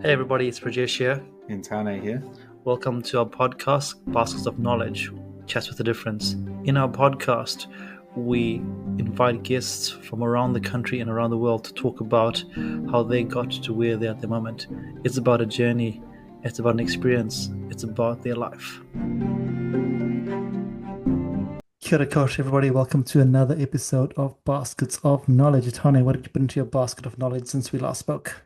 Hey everybody, it's Rajesh here. Intane here. Welcome to our podcast, Baskets of Knowledge, Chats with a Difference. In our podcast, we invite guests from around the country and around the world to talk about how they got to where they're at the moment. It's about a journey, it's about an experience, it's about their life. Kia ora koutou, everybody. Welcome to another episode of Baskets of Knowledge. Tane, what did you put into your basket of knowledge since we last spoke?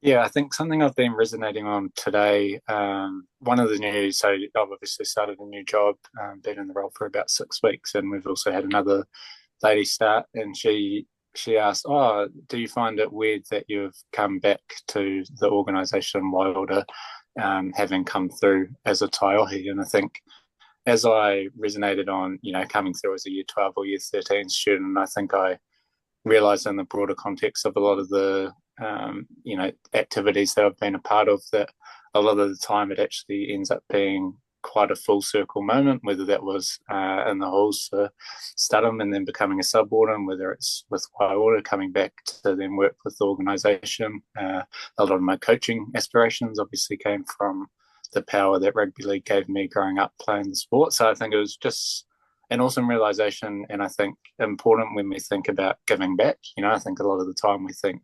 Yeah, I think something I've been resonating on today. One of the news. So I've obviously started a new job, been in the role for about 6 weeks, and we've also had another lady start, and she asked, "Oh, do you find it weird that you've come back to the organisation while having come through as a taiohi?" And I think as I resonated on, coming through as a Year 12 or Year 13 student, I think I realised in the broader context of a lot of the activities that I've been a part of, that a lot of the time it actually ends up being quite a full circle moment, whether that was in the halls for Studham and then becoming a sub-warden, whether it's with Waiora coming back to then work with the organisation. A lot of my coaching aspirations obviously came from the power that rugby league gave me growing up playing the sport. So I think it was just an awesome realization, and I think important when we think about giving back. I think a lot of the time we think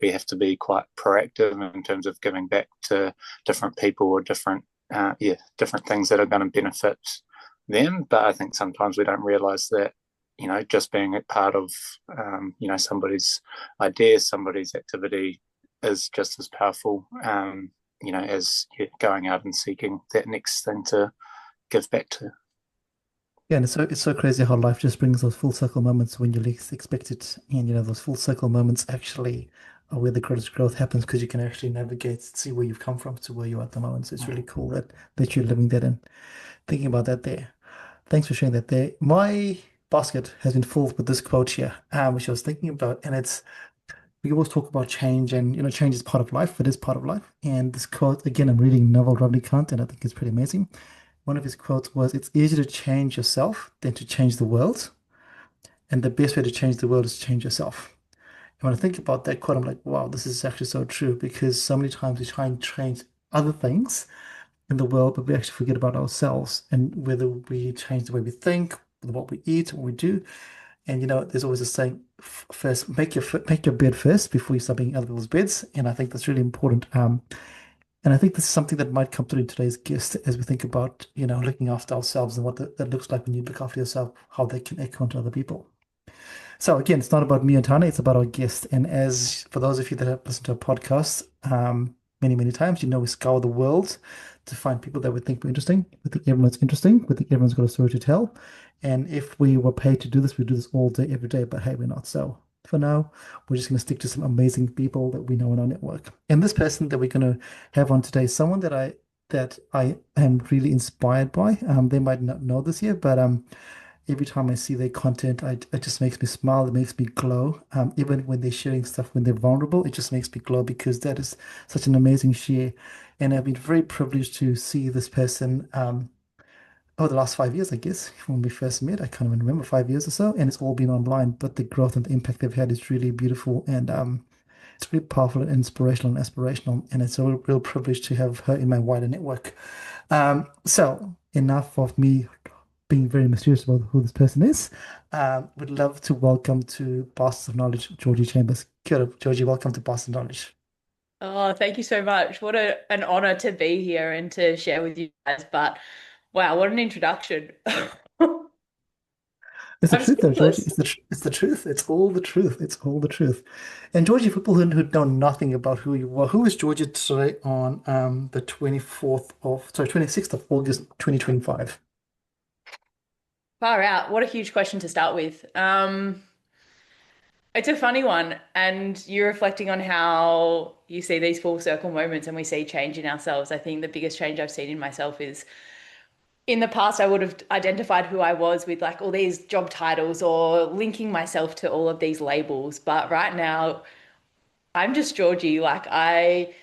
we have to be quite proactive in terms of giving back to different people or different things that are going to benefit them. But I think sometimes we don't realize that, just being a part of, somebody's idea, somebody's activity is just as powerful, as going out and seeking that next thing to give back to. Yeah, and it's so crazy how life just brings those full circle moments when you least expect it. And those full circle moments actually are where the greatest growth happens because you can actually navigate, see where you've come from to where you are at the moment. So it's really cool that you're living that and thinking about that there. Thanks for sharing that there. My basket has been filled with this quote here, which I was thinking about, and it's we always talk about change, and change is part of life. It is part of life. And this quote, again, I'm reading Neville Ravikant, and I think it's pretty amazing. One of his quotes was, "It's easier to change yourself than to change the world. And the best way to change the world is to change yourself." And when I think about that quote, I'm like, wow, this is actually so true because so many times we try and change other things in the world, but we actually forget about ourselves and whether we change the way we think, what we eat, what we do. And there's always a saying, first, make your bed first before you start making other people's beds. And I think that's really important. And I think this is something that might come through in today's guest as we think about, looking after ourselves and what that looks like when you look after yourself, how that can echo onto other people. So again, it's not about me and Tana, it's about our guest. And as for those of you that have listened to our podcast many, many times, we scour the world to find people that we think we're interesting. We think everyone's interesting. We think everyone's got a story to tell. And if we were paid to do this, we'd do this all day, every day. But hey, we're not. So for now, we're just going to stick to some amazing people that we know in our network. And this person that we're going to have on today is someone that I am really inspired by. They might not know this yet, but every time I see their content, it just makes me smile. It makes me glow. Even when they're sharing stuff, when they're vulnerable, it just makes me glow because that is such an amazing share. And I've been very privileged to see this person over the last 5 years, I guess, when we first met. I can't even remember, 5 years or so, and it's all been online. But the growth and the impact they've had is really beautiful, and it's really powerful and inspirational and aspirational. And it's a real privilege to have her in my wider network. So enough of me being very mysterious about who this person is. Would love to welcome to Boston of Knowledge, Georgie Chambers. Kia ora, Georgie, welcome to Boston Knowledge. Oh, thank you so much. What an honor to be here and to share with you guys. But wow, what an introduction. It's the I'm truth, though, Georgie. speechless. It's the truth. It's all the truth. It's all the truth. And Georgie, for people who know nothing about who you are, who is Georgie today on the 26th of August, 2025? Far out. What a huge question to start with. It's a funny one, and you're reflecting on how you see these full circle moments and we see change in ourselves. I think the biggest change I've seen in myself is in the past, I would have identified who I was with like all these job titles or linking myself to all of these labels. But right now, I'm just Georgie. Like I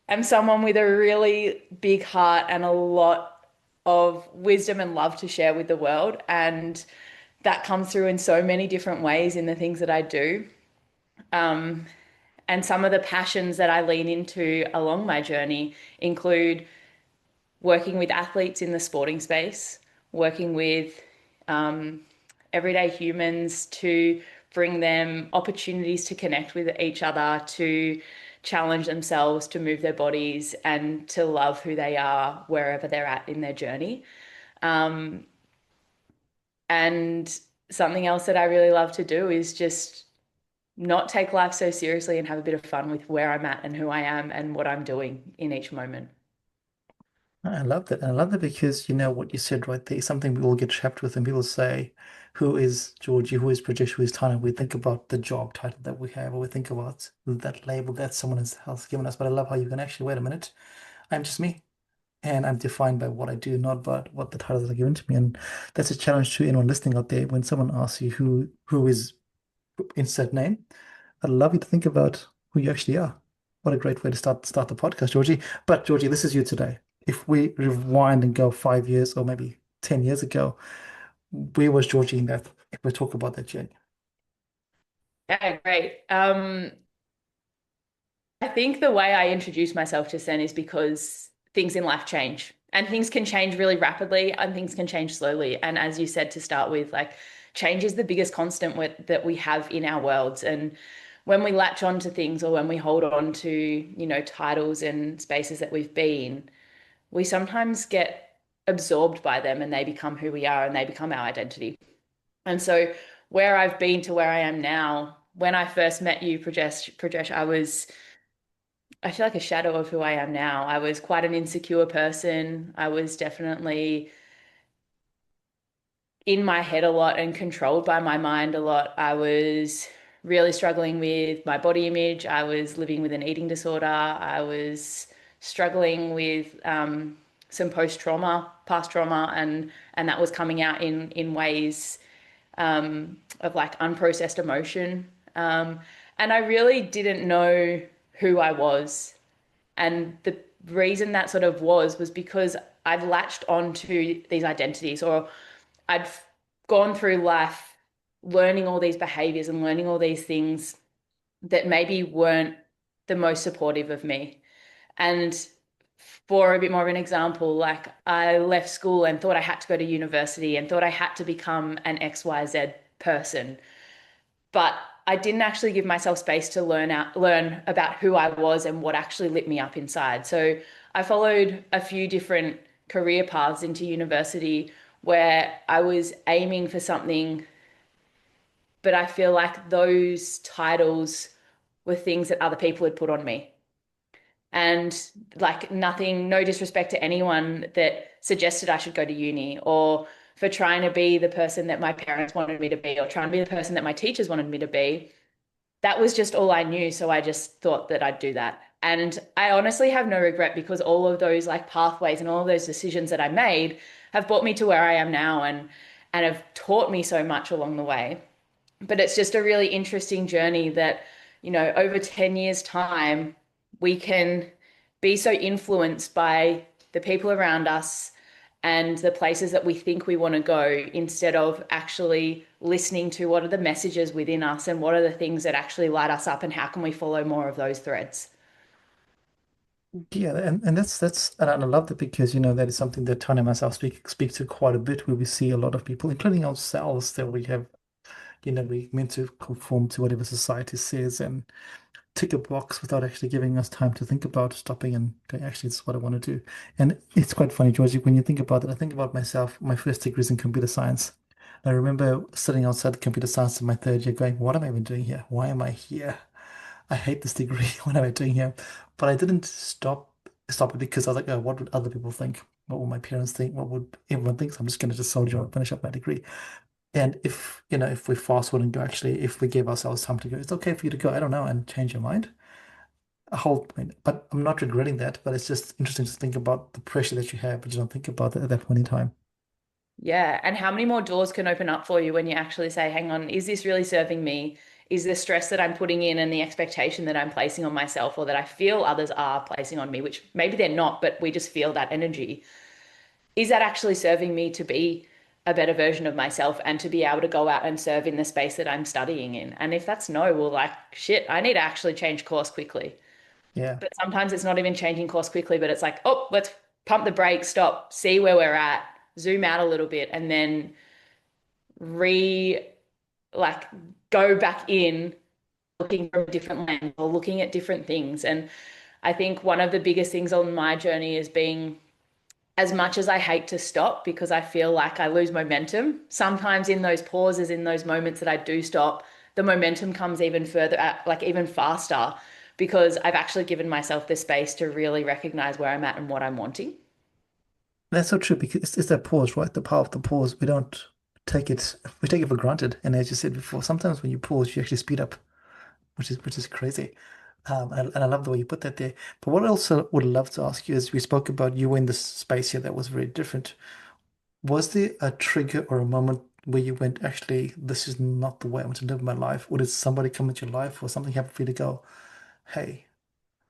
am someone with a really big heart and a lot of wisdom and love to share with the world. And that comes through in so many different ways in the things that I do. And some of the passions that I lean into along my journey include working with athletes in the sporting space, working with everyday humans to bring them opportunities to connect with each other, to challenge themselves, to move their bodies, and to love who they are wherever they're at in their journey. And something else that I really love to do is just not take life so seriously and have a bit of fun with where I'm at and who I am and what I'm doing in each moment. I love that. And I love that because you know what you said right there is something we all get trapped with, and people say, who is Georgie, who is Prajesh, who is Tana? We think about the job title that we have, or we think about that label that someone else given us. But I love how you can actually, wait a minute, I'm just me. And I'm defined by what I do, not by what the titles are given to me. And that's a challenge to anyone listening out there. When someone asks you who is insert name, I'd love you to think about who you actually are. What a great way to start the podcast, Georgie. But Georgie, this is you today. If we rewind and go 5 years or maybe 10 years ago, where was Georgie in that? If we talk about that journey. Yeah, great. I think the way I introduce myself to Sen is because things in life change and things can change really rapidly and things can change slowly. And as you said to start with, like change is the biggest constant that we have in our worlds. And when we latch on to things or when we hold on to, titles and spaces that we've been, we sometimes get absorbed by them and they become who we are and they become our identity. And so where I've been to where I am now, when I first met you, Prajesh, I feel like a shadow of who I am now. I was quite an insecure person. I was definitely in my head a lot and controlled by my mind a lot. I was really struggling with my body image. I was living with an eating disorder. I was struggling with some past trauma, and that was coming out in ways of like unprocessed emotion. And I really didn't know who I was. And the reason that sort of was because I'd latched onto these identities, or I'd gone through life learning all these behaviors and learning all these things that maybe weren't the most supportive of me. And for a bit more of an example, like I left school and thought I had to go to university and thought I had to become an XYZ person, but I didn't actually give myself space to learn about who I was and what actually lit me up inside. So I followed a few different career paths into university where I was aiming for something, but I feel like those titles were things that other people had put on me. And like nothing, no disrespect to anyone that suggested I should go to uni or for trying to be the person that my parents wanted me to be or trying to be the person that my teachers wanted me to be. That was just all I knew. So I just thought that I'd do that. And I honestly have no regret because all of those like pathways and all of those decisions that I made have brought me to where I am now and have taught me so much along the way. But it's just a really interesting journey that, over 10 years' time, we can be so influenced by the people around us and the places that we think we want to go instead of actually listening to what are the messages within us and what are the things that actually light us up and how can we follow more of those threads. Yeah, and that's and I love that because that is something that Tanya and myself speak to quite a bit, where we see a lot of people, including ourselves, that we have, we meant to conform to whatever society says and tick a box without actually giving us time to think about stopping and going, actually, this is what I want to do. And it's quite funny, Georgie, when you think about it, I think about myself, my first degree is in computer science. And I remember sitting outside computer science in my third year going, what am I even doing here? Why am I here? I hate this degree. What am I doing here? But I didn't stop it because I was like, oh, what would other people think? What would my parents think? What would everyone think? So I'm just going to just soldier on, finish up my degree. And if we fast forward and go, actually, if we give ourselves time to go, it's okay for you to go, I don't know, and change your mind. I mean, but I'm not regretting that, but it's just interesting to think about the pressure that you have, but you don't think about it at that point in time. Yeah. And how many more doors can open up for you when you actually say, hang on, is this really serving me? Is the stress that I'm putting in and the expectation that I'm placing on myself or that I feel others are placing on me, which maybe they're not, but we just feel that energy. Is that actually serving me to be a better version of myself and to be able to go out and serve in the space that I'm studying in. And if that's no, well, like, shit, I need to actually change course quickly. Yeah. But sometimes it's not even changing course quickly, but it's like, oh, let's pump the brakes, stop, see where we're at, zoom out a little bit, and then re like go back in looking from a different lens or looking at different things. And I think one of the biggest things on my journey is being, as much as I hate to stop because I feel like I lose momentum, sometimes in those pauses, in those moments that I do stop, the momentum comes even further, like even faster, because I've actually given myself the space to really recognize where I'm at and what I'm wanting. That's so true because it's that pause, right? The power of the pause. We take it for granted. And as you said before, sometimes when you pause, you actually speed up, which is crazy. And I love the way you put that there. But what I also would love to ask you is we spoke about you were in this space here that was very different. Was there a trigger or a moment where you went, actually, this is not the way I want to live my life? Or did somebody come into your life or something happen for you to go, hey,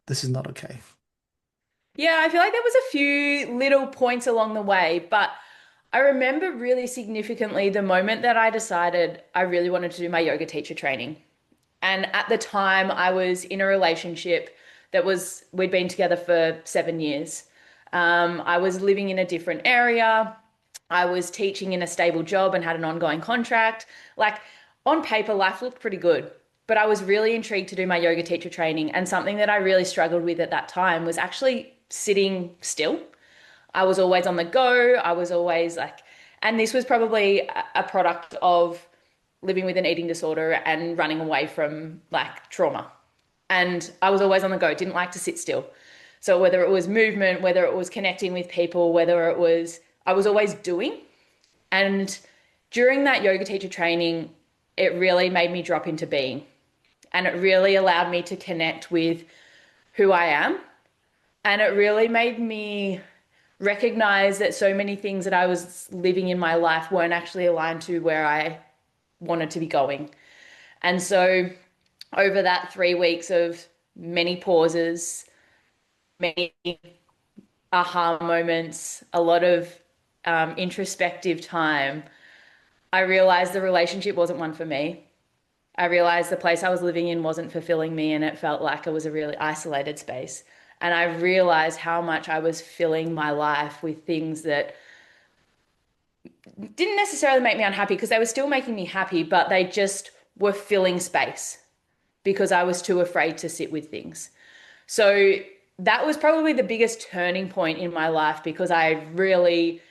this is not okay? Yeah, I feel like there was a few little points along the way, but I remember really significantly the moment that I decided I really wanted to do my yoga teacher training. And at the time, I was in a relationship we'd been together for 7 years. I was living in a different area. I was teaching in a stable job and had an ongoing contract. Like on paper, life looked pretty good. But I was really intrigued to do my yoga teacher training. And something that I really struggled with at that time was actually sitting still. I was always on the go. I was always like, and this was probably a product of living with an eating disorder and running away from like trauma. And I was always on the go, didn't like to sit still. So whether it was movement, whether it was connecting with people, whether it was, I was always doing. And during that yoga teacher training, it really made me drop into being. And it really allowed me to connect with who I am. And it really made me recognize that so many things that I was living in my life weren't actually aligned to where I wanted to be going. And so over that 3 weeks of many pauses, many aha moments, a lot of introspective time, I realized the relationship wasn't one for me. I realized the place I was living in wasn't fulfilling me and it felt like it was a really isolated space. And I realized how much I was filling my life with things that didn't necessarily make me unhappy because they were still making me happy, but they just were filling space because I was too afraid to sit with things. So that was probably the biggest turning point in my life because I really,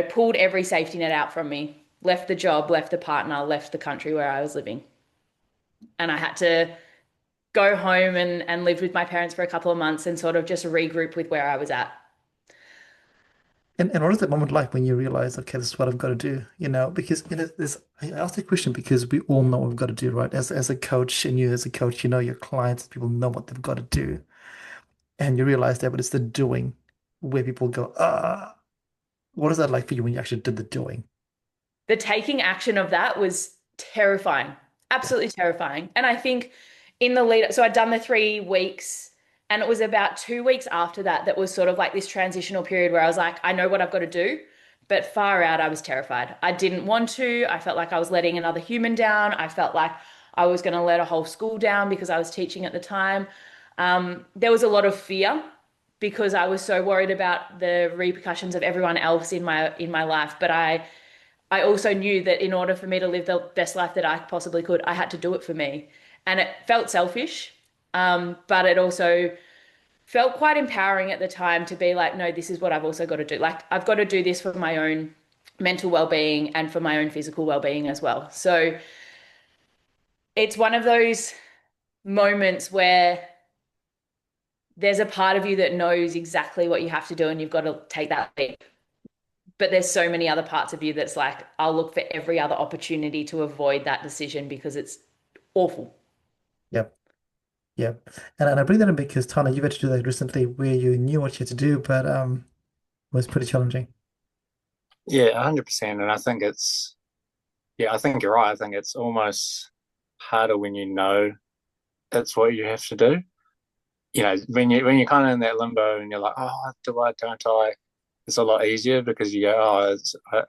pulled every safety net out from me, left the job, left the partner, left the country where I was living. And I had to go home and live with my parents for a couple of months and sort of just regroup with where I was at. And what is that moment like when you realize, okay, this is what I've got to do, because there's I ask the question because we all know what we've got to do, right? As a coach, and you as a coach, your clients, people know what they've got to do. And you realize that, but it's the doing where people go, what is that like for you when you actually did the doing? The taking action of that was terrifying, Yeah. absolutely terrifying. And I think in the lead, so I'd done the 3 weeks, and it was about 2 weeks after that that was sort of like this transitional period where I was like, I know what I've got to do, but far out, I was terrified. I didn't want to. I felt like I was letting another human down. I felt like I was going to let a whole school down because I was teaching at the time. There was a lot of fear because I was so worried about the repercussions of everyone else in my life. But I also knew that in order for me to live the best life that I possibly could, I had to do it for me. And it felt selfish, but it also felt quite empowering at the time to be like, no, this is what I've also got to do. Like, I've got to do this for my own mental well-being and for my own physical well-being as well. So it's one of those moments where there's a part of you that knows exactly what you have to do and you've got to take that leap. But there's so many other parts of you that's like, I'll look for every other opportunity to avoid that decision because it's awful. Yep. Yep. And I bring that in because Tana, you've had to do that recently where you knew what you had to do, but it was pretty challenging. Yeah, 100%. And I think you're right. I think it's almost harder when you know that's what you have to do. When you're kind of in that limbo and you're like, oh, do I, don't I? It's a lot easier because you go, oh,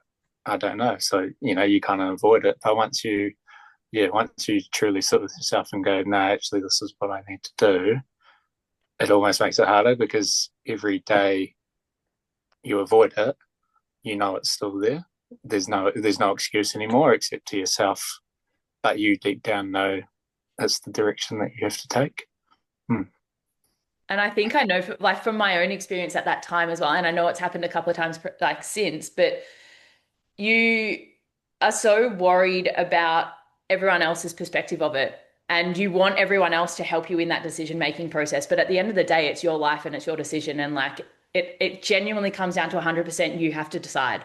I don't know. So, you kind of avoid it. But once you truly sit with yourself and go, no, actually, this is what I need to do, it almost makes it harder because every day you avoid it, it's still there. There's no excuse anymore except to yourself, but you deep down know that's the direction that you have to take. Hmm. And I think I know, like from my own experience at that time as well, and I know it's happened a couple of times like since, but you are so worried about everyone else's perspective of it. And you want everyone else to help you in that decision making process. But at the end of the day, it's your life and it's your decision. And like it genuinely comes down to 100% you have to decide.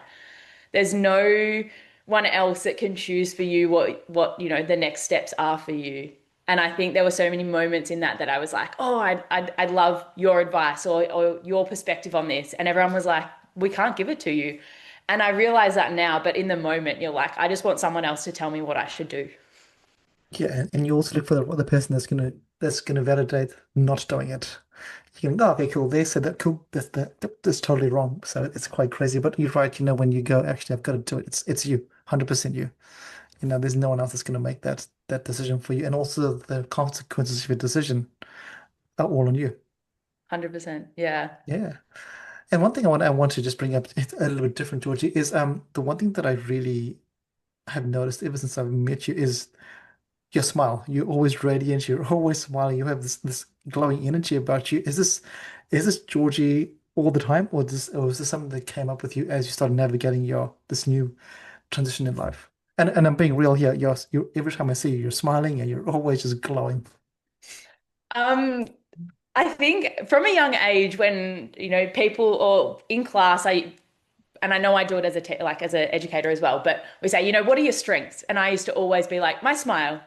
There's no one else that can choose for you what the next steps are for you. And I think there were so many moments in that I was like, oh, I'd love your advice or your perspective on this. And everyone was like, we can't give it to you. And I realize that now, but in the moment, you're like, I just want someone else to tell me what I should do. Yeah, and you also look for the person that's gonna validate not doing it. You can go, okay, cool. They said that, cool. That's totally wrong. So it's quite crazy. But you're right. When you go, actually, I've got to do it. It's you, 100% you. There's no one else that's gonna make that decision for you. And also the consequences of your decision are all on you. 100%. Yeah. Yeah. And one thing I want to just bring up, it's a little bit different, Georgie, is the one thing that I really have noticed ever since I've met you is your smile. You're always radiant. You're always smiling. You have this glowing energy about you. Is this Georgie all the time, or is this something that came up with you as you started navigating your this new transition in life? And I'm being real here. You every time I see you, you're smiling and you're always just glowing. Um, I think from a young age, when people or in class, and I know I do it as like as an educator as well, but we say, what are your strengths? And I used to always be like, my smile,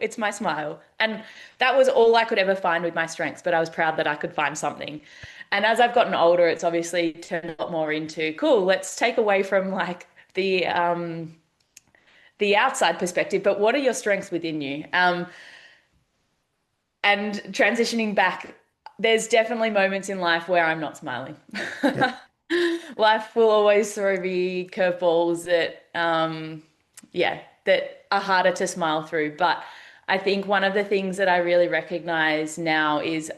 it's my smile. And that was all I could ever find with my strengths, but I was proud that I could find something. And as I've gotten older, it's obviously turned a lot more into, cool, let's take away from like the outside perspective, but what are your strengths within you? And transitioning back, there's definitely moments in life where I'm not smiling. Yep. Life will always throw me curveballs yeah, that are harder to smile through. But I think one of the things that I really recognize now is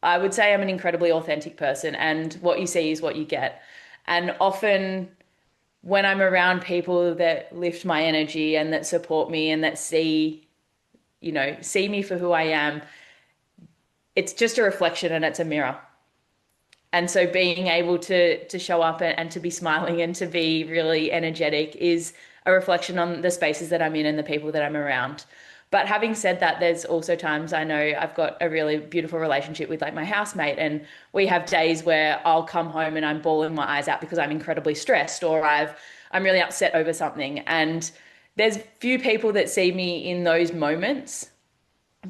I would say I'm an incredibly authentic person, and what you see is what you get. And often when I'm around people that lift my energy and that support me and that see me for who I am, it's just a reflection and it's a mirror. And so being able to show up and to be smiling and to be really energetic is a reflection on the spaces that I'm in and the people that I'm around. But having said that, there's also times I know I've got a really beautiful relationship with like my housemate, and we have days where I'll come home and I'm bawling my eyes out because I'm incredibly stressed or I'm really upset over something. And there's few people that see me in those moments,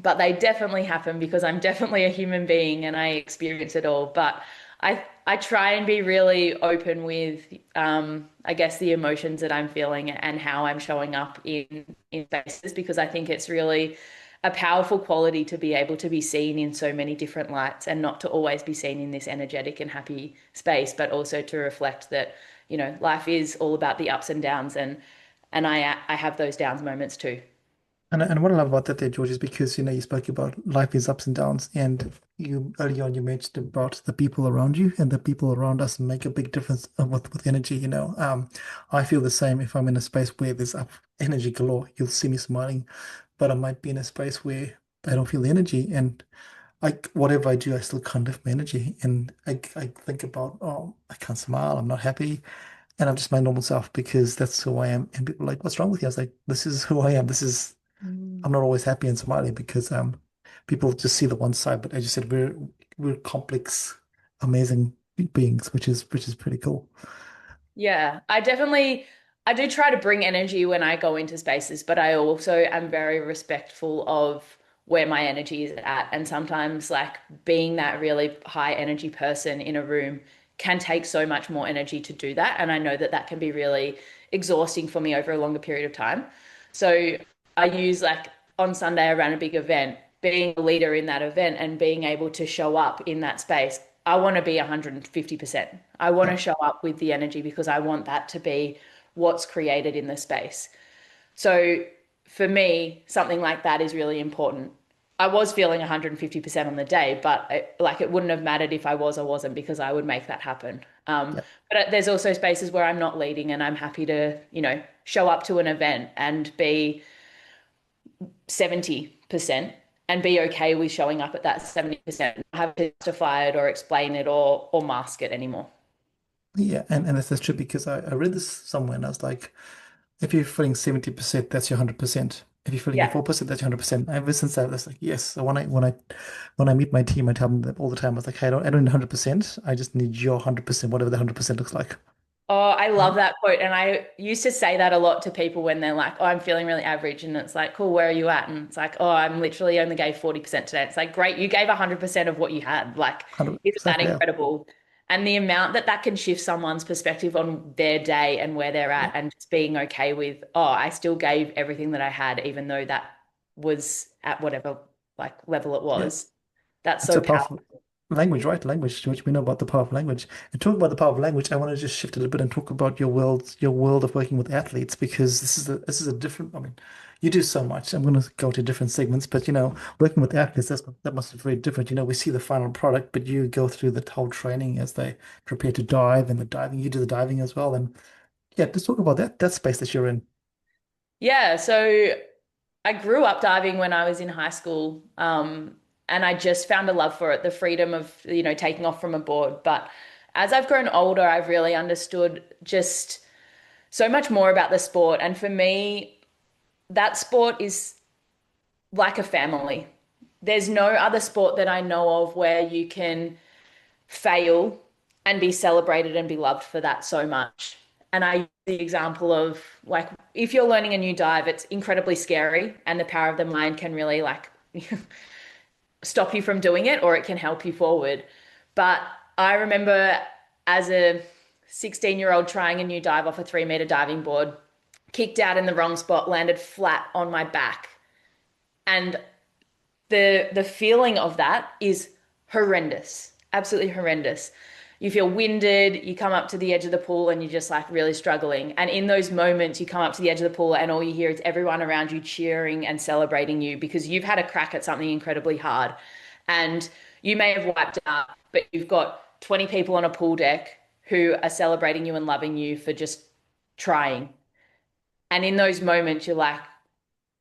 but they definitely happen because I'm definitely a human being and I experience it all. But I try and be really open with I guess the emotions that I'm feeling and how I'm showing up in spaces, because I think it's really a powerful quality to be able to be seen in so many different lights and not to always be seen in this energetic and happy space, but also to reflect that, life is all about the ups and downs, and I have those downs moments too. And what I love about that there, George, is because you spoke about life is ups and downs, and you earlier on you mentioned about the people around you, and the people around us make a big difference with energy. I feel the same if I'm in a space where there's up energy galore. You'll see me smiling, but I might be in a space where I don't feel the energy, and whatever I do, I still can't lift my energy, and I think about, oh, I can't smile, I'm not happy, and I'm just my normal self because that's who I am. And people are like, what's wrong with you? I was like, this is who I am. I'm not always happy and smiling because people just see the one side, but as you said, we're complex, amazing beings, which is pretty cool. Yeah, I do try to bring energy when I go into spaces, but I also am very respectful of where my energy is at. And sometimes like being that really high energy person in a room can take so much more energy to do that. And I know that that can be really exhausting for me over a longer period of time. So I use like on Sunday I ran a big event, being a leader in that event and being able to show up in that space. I want to be 150%. I want Yeah. to show up with the energy because I want that to be what's created in the space. So for me, something like that is really important. I was feeling 150% on the day, but it wouldn't have mattered if I was or wasn't because I would make that happen. Yeah. But there's also spaces where I'm not leading and I'm happy to, show up to an event and be 70% and be okay with showing up at that 70%, not have to justify it or explain it or mask it anymore. Yeah, and that's true because I read this somewhere and I was like, if you're feeling 70%, that's your 100%. If you're feeling your Yeah. 4%, that's your 100%. Ever since I was like, yes. So when I meet my team, I tell them that all the time. I was like, hey, I don't need 100%. I just need your 100%, whatever the 100% looks like. Oh, I love Um, that quote. And I used to say that a lot to people when they're like, oh, I'm feeling really average. And it's like, cool, where are you at? And it's like, oh, I'm literally only gave 40% today. It's like, great, you gave 100% of what you had. Like, 100, isn't that exactly. Yeah. incredible? And the amount that that can shift someone's perspective on their day and where they're Yeah. at and just being okay with, oh, I still gave everything that I had, even though that was at whatever like level it Yeah. was. That's It's so a powerful. powerful language, right? Language, which we know about the power of language. And talking about the power of language, I want to just shift a little bit and talk about your world of working with athletes, because this is a different. I mean, you do so much. I'm going to go to different segments, but working with athletes, that must be very different. We see the final product, but you go through the whole training as they prepare to dive, and the diving, you do the diving as well. And yeah, let's talk about that space that you're in. Yeah, so I grew up diving when I was in high school, and I just found a love for it, the freedom of, taking off from a board. But as I've grown older, I've really understood just so much more about the sport. And for me, that sport is like a family. There's no other sport that I know of where you can fail and be celebrated and be loved for that so much. And I use the example of like if you're learning a new dive, it's incredibly scary and the power of the mind can really like stop you from doing it or it can help you forward. But I remember as a 16-year-old trying a new dive off a 3 meter diving board, kicked out in the wrong spot, landed flat on my back. And the feeling of that is horrendous, absolutely horrendous. You feel winded, you come up to the edge of the pool and you're just like really struggling. And in those moments, you come up to the edge of the pool and all you hear is everyone around you cheering and celebrating you because you've had a crack at something incredibly hard. And you may have wiped out, but you've got 20 people on a pool deck who are celebrating you and loving you for just trying. And in those moments, you're like,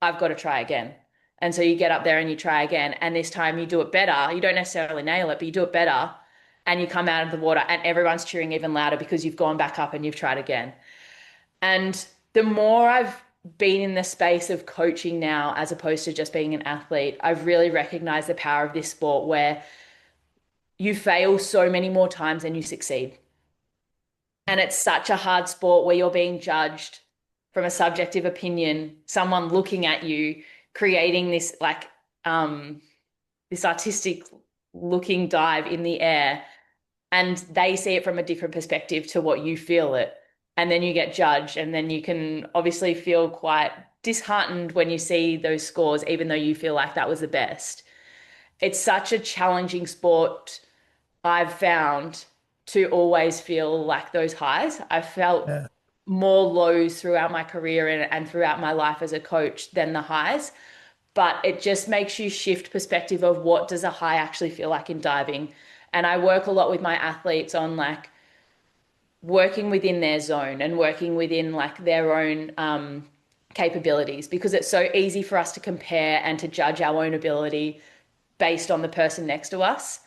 I've got to try again. And so you get up there and you try again. And this time you do it better. You don't necessarily nail it, but you do it better. And you come out of the water and everyone's cheering even louder because you've gone back up and you've tried again. And the more I've been in the space of coaching now, as opposed to just being an athlete, I've really recognized the power of this sport where you fail so many more times than you succeed. And it's such a hard sport where you're being judged from a subjective opinion, someone looking at you, creating this this artistic looking dive in the air, and they see it from a different perspective to what you feel it. And then you get judged, and then you can obviously feel quite disheartened when you see those scores, even though you feel like that was the best. It's such a challenging sport I've found to always feel like those highs. I've felt Yeah. more lows throughout my career and throughout my life as a coach than the highs. But it just makes you shift perspective of what does a high actually feel like in diving. And I work a lot with my athletes on like working within their zone and working within like their own capabilities because it's so easy for us to compare and to judge our own ability based on the person next to us.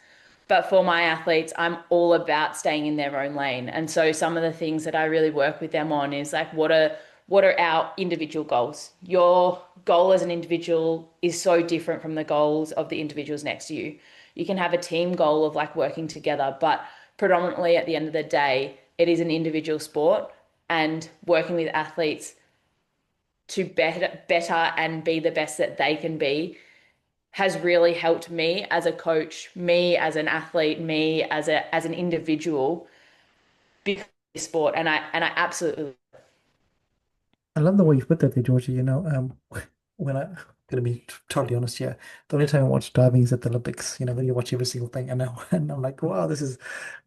But for my athletes, I'm all about staying in their own lane. And so some of the things that I really work with them on is like what are our individual goals? Your goal as an individual is so different from the goals of the individuals next to you. You can have a team goal of like working together, but predominantly at the end of the day, it is an individual sport and working with athletes to better and be the best that they can be has really helped me as a coach, me as an athlete, me as an individual because of this sport. And I absolutely I love the way you put that there, Georgie. When I Gonna be totally honest here. The only time I watch diving is at the Olympics, when you watch every single thing. And now and I'm like, wow, this is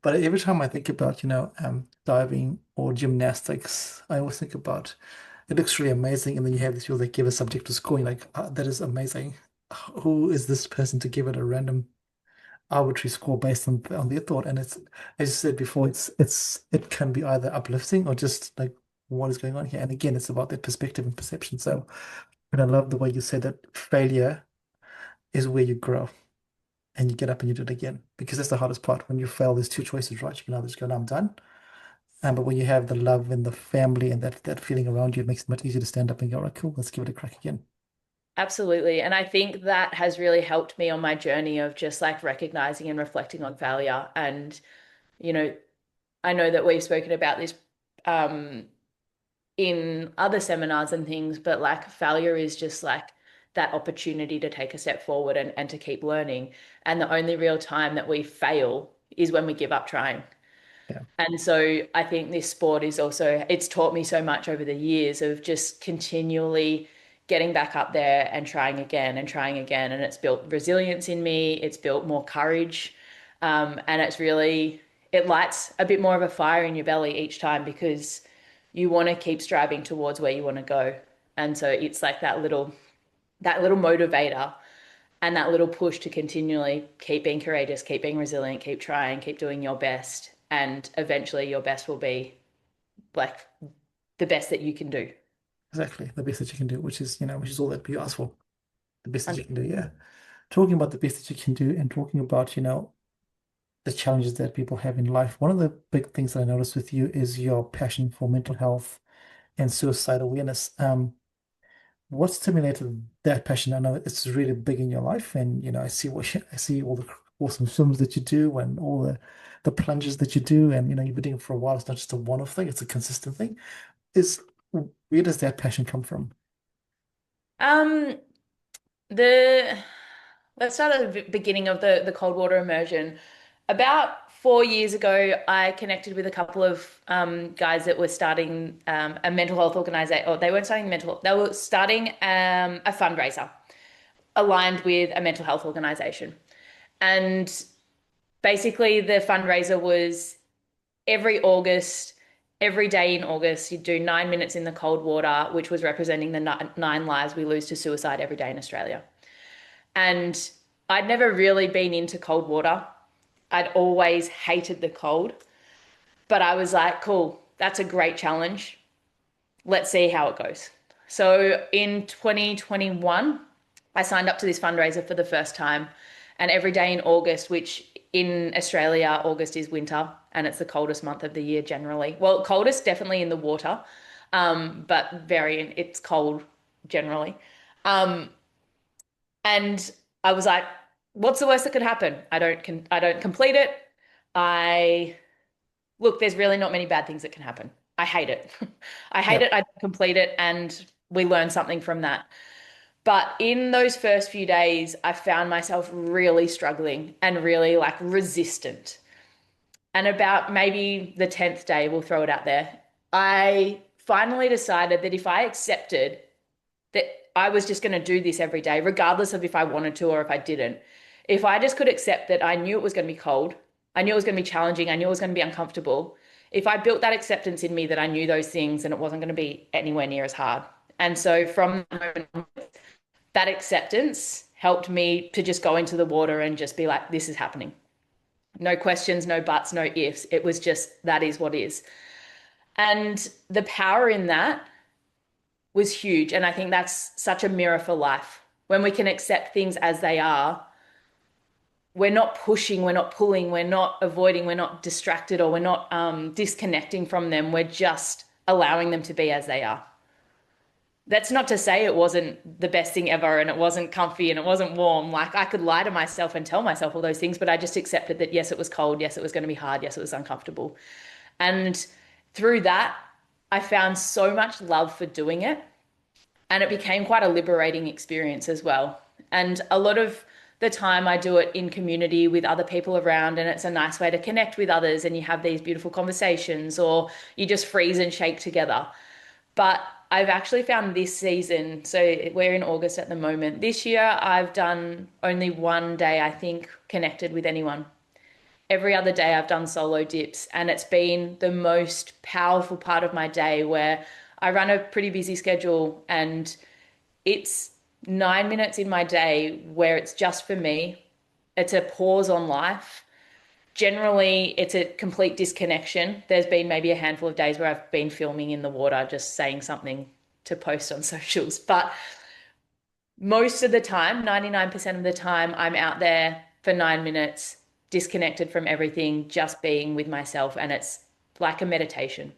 but every time I think about, diving or gymnastics, I always think about it looks really amazing. And then you have these people that give a subjective score, and you're like, that is amazing. Who is this person to give it a random arbitrary score based on their thought? And it's as you said before, it can be either uplifting or just like what is going on here. And again, it's about their perspective and perception. So and I love the way you said that failure is where you grow and you get up and you do it again. Because that's the hardest part. When you fail, there's two choices, right? You can either just go, no, I'm done. But when you have the love and the family and that feeling around you, it makes it much easier to stand up and go, all right, cool, let's give it a crack again. Absolutely. And I think that has really helped me on my journey of just like recognizing and reflecting on failure. And, you know, I know that we've spoken about this um, in other seminars and things, but like failure is just like that opportunity to take a step forward and to keep learning. And the only real time that we fail is when we give up trying. Yeah, And so I think this sport is also, it's taught me so much over the years of just continually getting back up there and trying again and trying again. And it's built resilience in me, it's built more courage. And it's really, it lights a bit more of a fire in your belly each time because you want to keep striving towards where you want to go. And so it's like that little motivator and that little push to continually keep being courageous, keep being resilient, keep trying, keep doing your best. And eventually your best will be like the best that you can do. exactly. The best that you can do, which is all that we ask for. The best that you can do, yeah. Talking about the best that you can do and talking about, the challenges that people have in life. One of the big things that I noticed with you is your passion for mental health and suicide awareness. What stimulated that passion? I know it's really big in your life, and I see I see all the awesome films that you do and all the plunges that you do, and you've been doing it for a while. It's not just a one-off thing; it's a consistent thing. Is Where does that passion come from? Um, the let's start at the beginning of the cold water immersion. About 4 years ago, I connected with a couple of guys that were starting a mental health organization, or they weren't starting mental, they were starting a fundraiser aligned with a mental health organization. And basically, the fundraiser was every August, every day in August, you'd do 9 minutes in the cold water, which was representing the nine lives we lose to suicide every day in Australia. And I'd never really been into cold water. I'd always hated the cold, but I was like, cool, that's a great challenge. Let's see how it goes. So in 2021, I signed up to this fundraiser for the first time. And every day in August, which in Australia, August is winter and it's the coldest month of the year generally. Well, coldest definitely in the water, but it's cold generally. Um, and I was like, what's the worst that could happen? I don't complete it. I Look, there's really not many bad things that can happen. I hate it. I hate Yeah, it. I don't complete it, and we learn something from that. But in those first few days, I found myself really struggling and really like resistant. And about maybe the 10th day, we'll throw it out there, I finally decided that if I accepted that I was just going to do this every day, regardless of if I wanted to or if I didn't. If I just could accept that I knew it was going to be cold, I knew it was going to be challenging, I knew it was going to be uncomfortable. If I built that acceptance in me that I knew those things and it wasn't going to be anywhere near as hard. And so from that moment on, that acceptance helped me to just go into the water and just be like, this is happening. No questions, no buts, no ifs. It was just, that is what is. And the power in that was huge. And I think that's such a mirror for life. When we can accept things as they are, we're not pushing, we're not pulling, we're not avoiding, we're not distracted, or we're not disconnecting from them. We're just allowing them to be as they are. That's not to say it wasn't the best thing ever and it wasn't comfy and it wasn't warm. Like I could lie to myself and tell myself all those things, but I just accepted that yes, it was cold. Yes, it was going to be hard. Yes, it was uncomfortable. And through that, I found so much love for doing it. And it became quite a liberating experience as well. And a lot of the time I do it in community with other people around, and it's a nice way to connect with others and you have these beautiful conversations, or you just freeze and shake together. But I've actually found this season, so we're in August at the moment. This year, I've done only one day, I think, connected with anyone. Every other day, I've done solo dips, and it's been the most powerful part of my day where I run a pretty busy schedule, and it's 9 minutes in my day where it's just for me. It's a pause on life. Generally, it's a complete disconnection. There's been maybe a handful of days where I've been filming in the water, just saying something to post on socials. But most of the time, 99% of the time, I'm out there for 9 minutes, disconnected from everything, just being with myself. And it's like a meditation.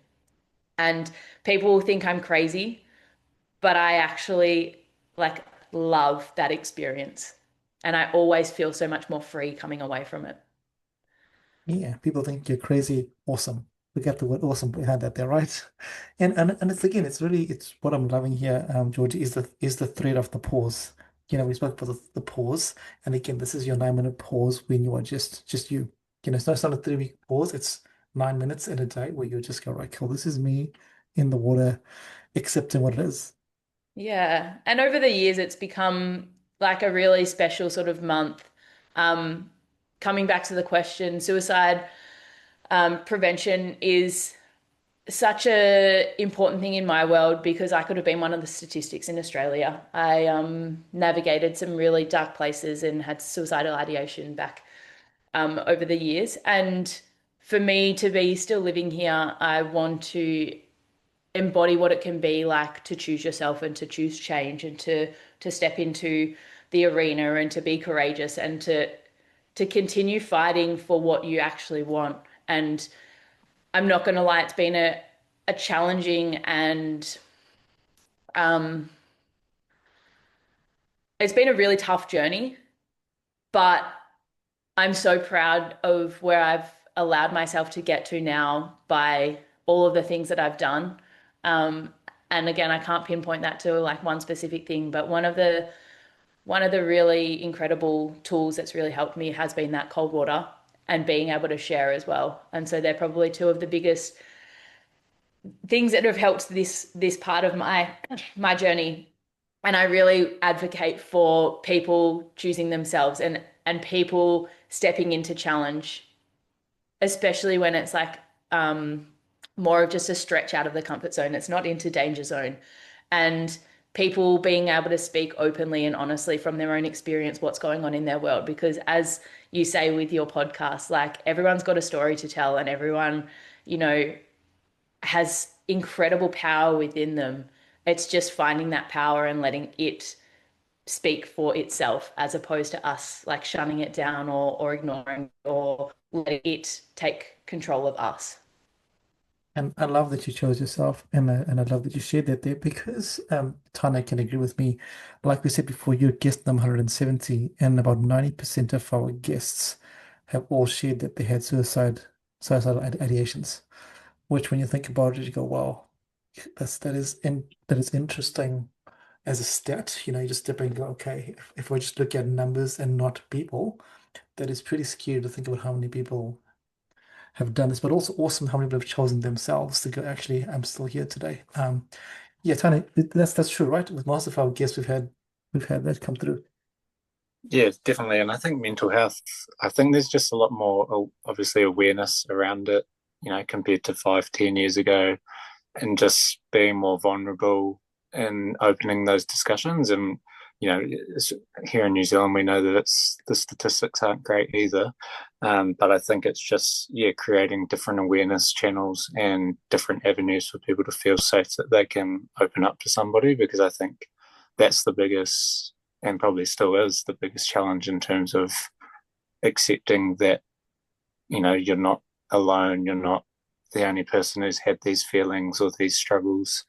And people will think I'm crazy, but I actually like love that experience. And I always feel so much more free coming away from it. Yeah, people think you're crazy. Awesome. We got the word awesome behind that there, right? And it's again, it's really it's what I'm loving here, Georgie, is the thread of the pause. We spoke about the pause, and again, this is your 9 minute pause when you are just you. It's not a 3 week pause, it's 9 minutes in a day where you just go, right, cool, this is me in the water, accepting what it is. Yeah. And over the years, it's become like a really special sort of month. Um, Coming back to the question, suicide prevention is such a important thing in my world because I could have been one of the statistics in Australia. I navigated some really dark places and had suicidal ideation back over the years. And for me to be still living here, I want to embody what it can be like to choose yourself and to choose change and to step into the arena and to be courageous and to continue fighting for what you actually want. And I'm not going to lie, it's been a challenging and um, it's been a really tough journey, but I'm so proud of where I've allowed myself to get to now by all of the things that I've done. Um, and again, I can't pinpoint that to like one specific thing, but one of the really incredible tools that's really helped me has been that cold water and being able to share as well. And so they're probably two of the biggest things that have helped this part of my journey. And I really advocate for people choosing themselves and people stepping into challenge, especially when it's like more of just a stretch out of the comfort zone. It's not into danger zone. And people being able to speak openly and honestly from their own experience what's going on in their world. Because as you say with your podcast, like everyone's got a story to tell and everyone, you know, has incredible power within them. It's just finding that power and letting it speak for itself as opposed to us like shunning it down or ignoring or letting it take control of us. And I love that you chose yourself, and I love that you shared that there because Tana can agree with me. Like we said before, you're guest number 170, and about 90% of our guests have all shared that they had suicidal ideations. Which, when you think about it, you go, "Wow, that is interesting as a stat." You just step and go, "Okay, if we just look at numbers and not people, that is pretty scary to think about how many people." Have done this, but also awesome how many people have chosen themselves to go, actually, I'm still here today. Yeah, Tony, that's true, right? With most of our guests, we've had that come through. Yeah, definitely. And I think mental health, I think there's just a lot more, obviously, awareness around it, compared to 5, 10 years ago, and just being more vulnerable and opening those discussions. And, here in New Zealand, we know that the statistics aren't great either. But I think it's just, creating different awareness channels and different avenues for people to feel safe that they can open up to somebody, because I think that's the biggest, and probably still is the biggest challenge in terms of accepting that, you're not alone, you're not the only person who's had these feelings or these struggles,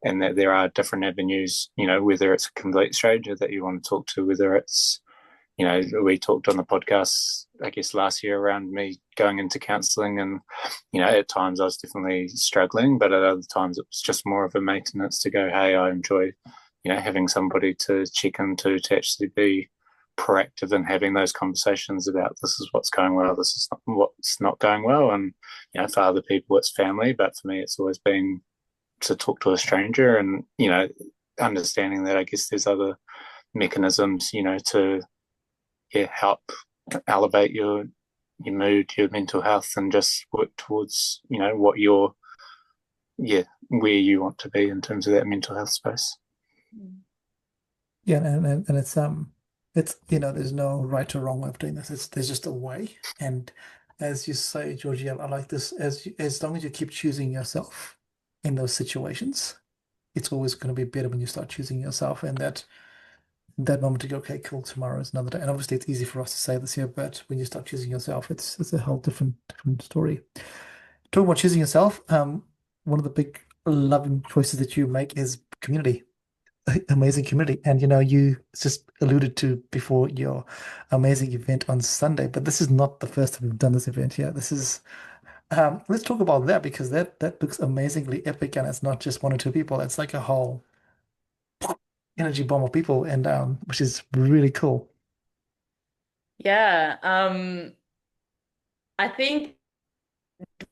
and that there are different avenues, whether it's a complete stranger that you want to talk to, whether it's, we talked on the podcast, I guess, last year around me going into counselling, and, at times I was definitely struggling, but at other times it was just more of a maintenance to go, hey, I enjoy, having somebody to check into, to actually be proactive in having those conversations about this is what's going well, this is not what's not going well. And, for other people, it's family, but for me, it's always been to talk to a stranger, and understanding that I guess there's other mechanisms, to help elevate your mood, your mental health, and just work towards what you're where you want to be in terms of that mental health space. Yeah, and it's there's no right or wrong way of doing this. There's just a way. And as you say, Georgie, I like this. As long as you keep choosing yourself in those situations, it's always going to be better when you start choosing yourself. And that moment to go, okay, cool, tomorrow is another day. And obviously, it's easy for us to say this here, but when you start choosing yourself, it's a whole different story. Talking about choosing yourself, one of the big loving choices that you make is community. Amazing community. And you just alluded to before your amazing event on Sunday, but this is not the first time we've done this event here. This is let's talk about that because that looks amazingly epic and it's not just one or two people, it's like a whole energy bomb of people and which is really cool. Yeah. I think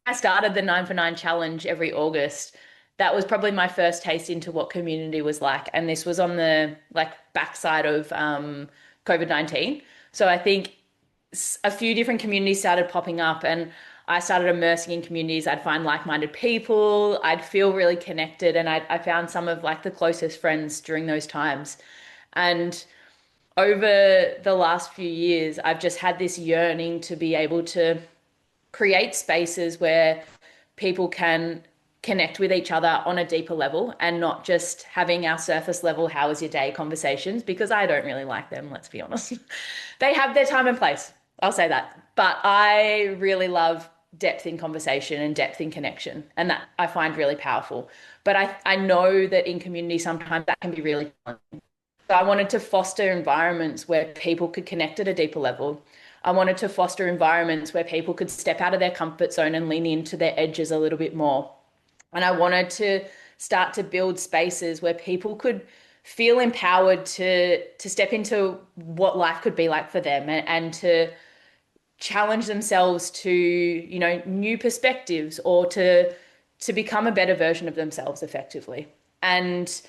I started the 9 for 9 challenge every August. That was probably my first taste into what community was like. And this was on the backside of COVID-19. So I think a few different communities started popping up and I started immersing in communities. I'd find like-minded people. I'd feel really connected. And I found some of the closest friends during those times. And over the last few years, I've just had this yearning to be able to create spaces where people can connect with each other on a deeper level and not just having our surface level, how was your day conversations, because I don't really like them, let's be honest. They have their time and place. I'll say that. But I really love depth in conversation and depth in connection. And that I find really powerful. But I know that in community, sometimes that can be really challenging. So I wanted to foster environments where people could connect at a deeper level. I wanted to foster environments where people could step out of their comfort zone and lean into their edges a little bit more. And I wanted to start to build spaces where people could feel empowered to step into what life could be like for them and to challenge themselves to, new perspectives or to become a better version of themselves effectively. And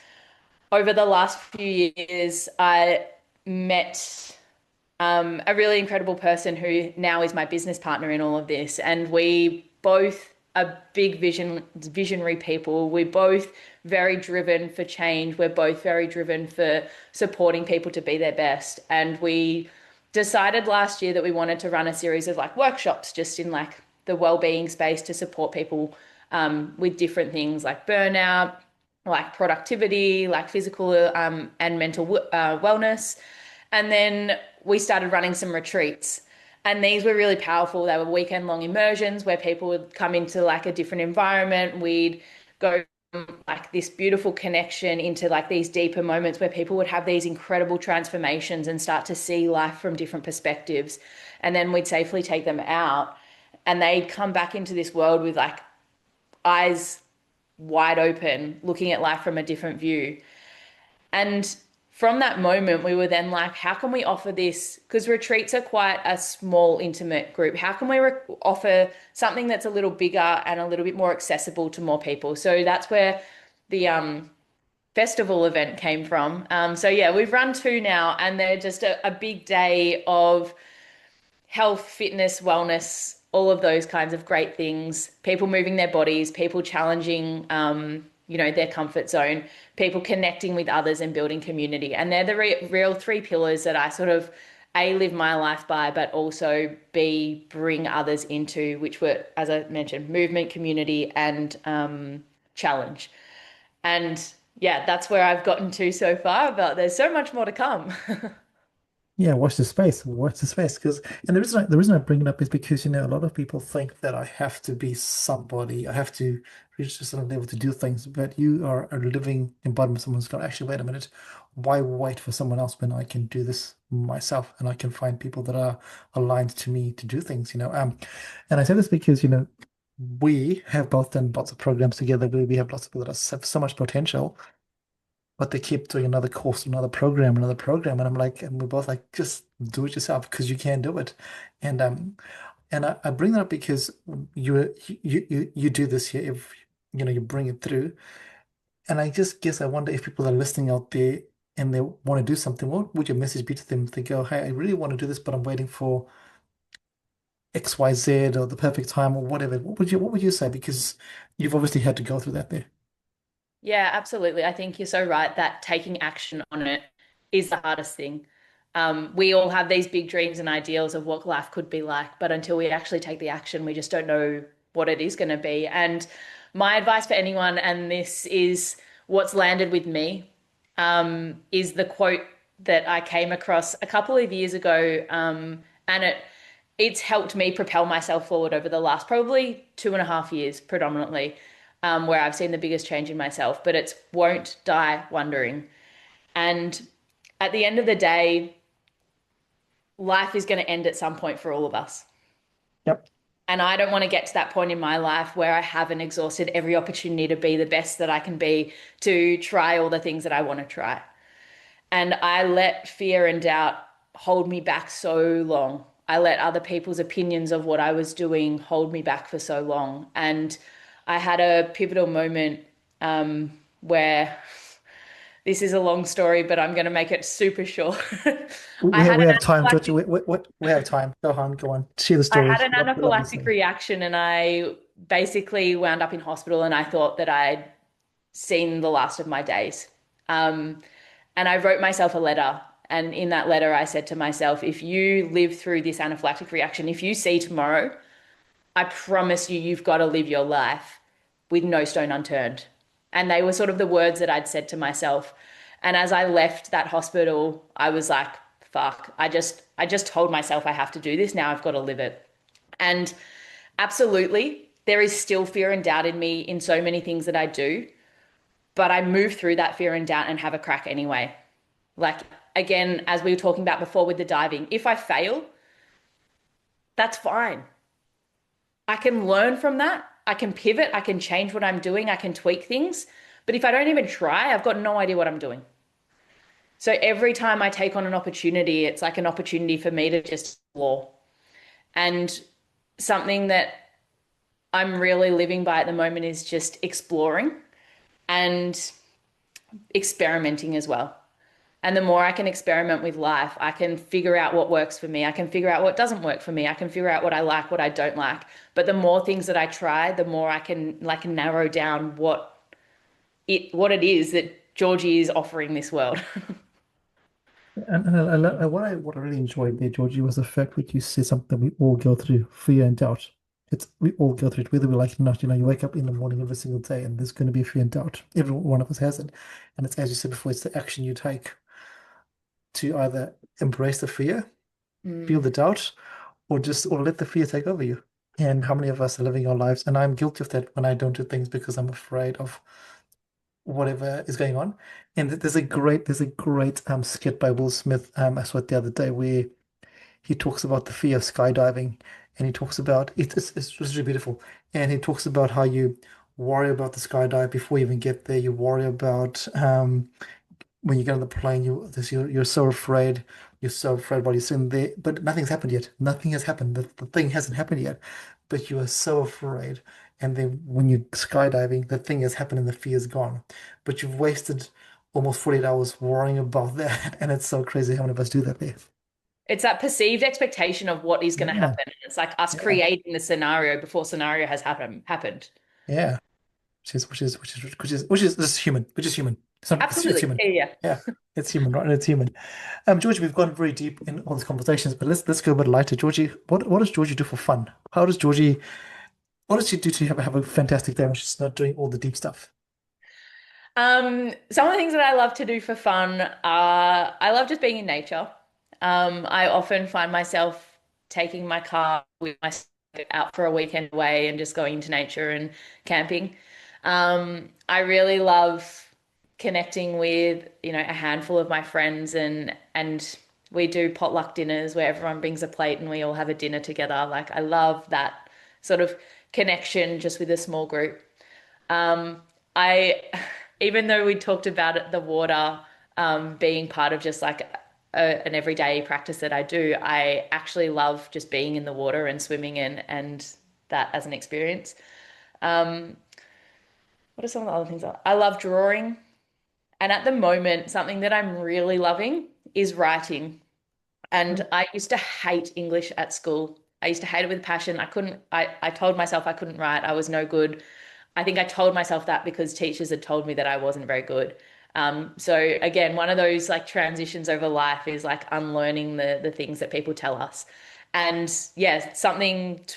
over the last few years, I met a really incredible person who now is my business partner in all of this. And we both are big visionary people. We're both very driven for change. We're both very driven for supporting people to be their best. And we decided last year that we wanted to run a series of workshops just in the well-being space to support people with different things like burnout, like productivity, like physical and mental wellness. And then we started running some retreats. And these were really powerful. They were weekend long immersions where people would come into a different environment. We'd go from this beautiful connection into these deeper moments where people would have these incredible transformations and start to see life from different perspectives. And then we'd safely take them out and they'd come back into this world with eyes wide open, looking at life from a different view. And from that moment, we were then how can we offer this? Because retreats are quite a small, intimate group. How can we offer something that's a little bigger and a little bit more accessible to more people? So that's where the festival event came from. So yeah, we've run two now, and they're just a big day of health, fitness, wellness, all of those kinds of great things. People moving their bodies, people challenging, their comfort zone, people connecting with others and building community. And they're the real three pillars that I sort of A, live my life by, but also B, bring others into, which were, as I mentioned, movement, community, and challenge. And yeah, that's where I've gotten to so far, but there's so much more to come. Yeah, watch the space. Watch the space. Because and the reason I bring it up is because a lot of people think that I have to be somebody. I have to reach a certain level to do things. But you are a living embodiment of someone's going, actually, wait a minute. Why wait for someone else when I can do this myself and I can find people that are aligned to me to do things, And I say this because, we have both done lots of programs together where we have lots of people that have so much potential but they keep doing another course, another program, and I'm like, and we're both like, just do it yourself because you can do it, and I bring that up because you do this here you bring it through. And I just guess I wonder if people are listening out there and they want to do something, what would your message be to them? If they go, hey, I really want to do this, but I'm waiting for XYZ or the perfect time or whatever. What would you say? Because you've obviously had to go through that there. Yeah, absolutely. I think you're so right that taking action on it is the hardest thing. We all have these big dreams and ideals of what life could be like, but until we actually take the action, we just don't know what it is going to be. And my advice for anyone, and this is what's landed with me, is the quote that I came across a couple of years ago, and it's helped me propel myself forward over the last probably 2.5 years predominantly, where I've seen the biggest change in myself. But it's won't die wondering. And at the end of the day, life is going to end at some point for all of us. Yep. And I don't want to get to that point in my life where I haven't exhausted every opportunity to be the best that I can be, to try all the things that I want to try. And I let fear and doubt hold me back so long. I let other people's opinions of what I was doing hold me back for so long. And I had a pivotal moment, where this is a long story, but I'm going to make it super short. I We have, had we an have time, Georgie. anaphylactic We have time. Go on. Share the I had story. an We love anaphylactic listening. reaction, and I basically wound up in hospital, and I thought that I'd seen the last of my days. Um, and I wrote myself a letter. And in that letter, I said to myself, if you live through this anaphylactic reaction, if you see tomorrow, I promise you, you've got to live your life with no stone unturned. And they were sort of the words that I'd said to myself. And as I left that hospital, I was like, fuck, I just told myself I have to do this. Now I've got to live it. And absolutely, there is still fear and doubt in me in so many things that I do, but I move through that fear and doubt and have a crack anyway. Like, again, as we were talking about before with the diving, if I fail, that's fine. I can learn from that. I can pivot. I can change what I'm doing. I can tweak things. But if I don't even try, I've got no idea what I'm doing. So every time I take on an opportunity, it's like an opportunity for me to just explore. And something that I'm really living by at the moment is just exploring and experimenting as well. And the more I can experiment with life, I can figure out what works for me. I can figure out what doesn't work for me. I can figure out what I like, what I don't like. But the more things that I try, the more I can like narrow down what it is that Georgie is offering this world. And what I really enjoyed there, Georgie, was the fact that you said something we all go through, fear and doubt. We all go through it, whether we like it or not. You wake up in the morning every single day, and there's going to be fear and doubt. Every one of us has it, and it's as you said before, it's the action you take to either embrace the fear, feel Mm. the doubt, or let the fear take over you. And how many of us are living our lives? And I'm guilty of that when I don't do things because I'm afraid of whatever is going on. And there's a great skit by Will Smith I saw it the other day where he talks about the fear of skydiving, and he talks about it's really beautiful. And he talks about how you worry about the skydive before you even get there. You worry about when you get on the plane, you're so afraid. You're so afraid while you're in there, but nothing's happened yet. Nothing has happened. The thing hasn't happened yet, but you are so afraid. And then when you're skydiving, the thing has happened and the fear is gone. But you've wasted almost 48 hours worrying about that. And it's so crazy how many of us do that there. It's that perceived expectation of what is going to Yeah, happen. It's like us yeah, creating the scenario before scenario has happened. yeah. Which is just human. Which is human. It's Absolutely. human. Yeah, yeah. Yeah, it's human, right? It's human. Georgie, we've gone very deep in all these conversations, but let's go a bit lighter. Georgie, what does Georgie do for fun? What does she do to have a fantastic day when she's not doing all the deep stuff? Some of the things that I love to do for fun are I love just being in nature. I often find myself taking my car with myself out for a weekend away and just going into nature and camping. I really love connecting with, a handful of my friends and we do potluck dinners where everyone brings a plate and we all have a dinner together. Like I love that sort of connection just with a small group. I, even though we talked about it, the water being part of just like an everyday practice that I do, I actually love just being in the water and swimming and that as an experience. Um, What are some of the other things I love drawing. And at the moment, something that I'm really loving is writing. And I used to hate English at school. I used to hate it with passion. I told myself I couldn't write. I was no good. I think I told myself that because teachers had told me that I wasn't very good. So again, one of those like transitions over life is like unlearning the things that people tell us. And yeah,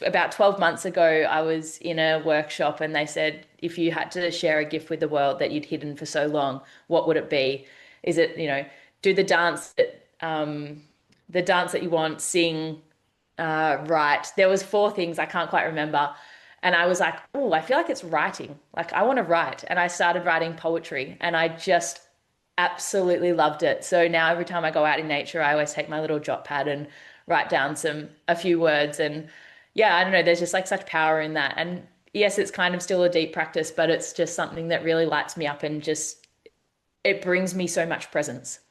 about 12 months ago, I was in a workshop and they said, if you had to share a gift with the world that you'd hidden for so long, what would it be? Is it, do the dance that you want, sing, write. There was four things I can't quite remember. And I was like, oh, I feel like it's writing. Like I want to write. And I started writing poetry and I just absolutely loved it. So now every time I go out in nature, I always take my little jot pad and write down a few words. And yeah, I don't know, there's just like such power in that. And yes, it's kind of still a deep practice, but it's just something that really lights me up and just it brings me so much presence.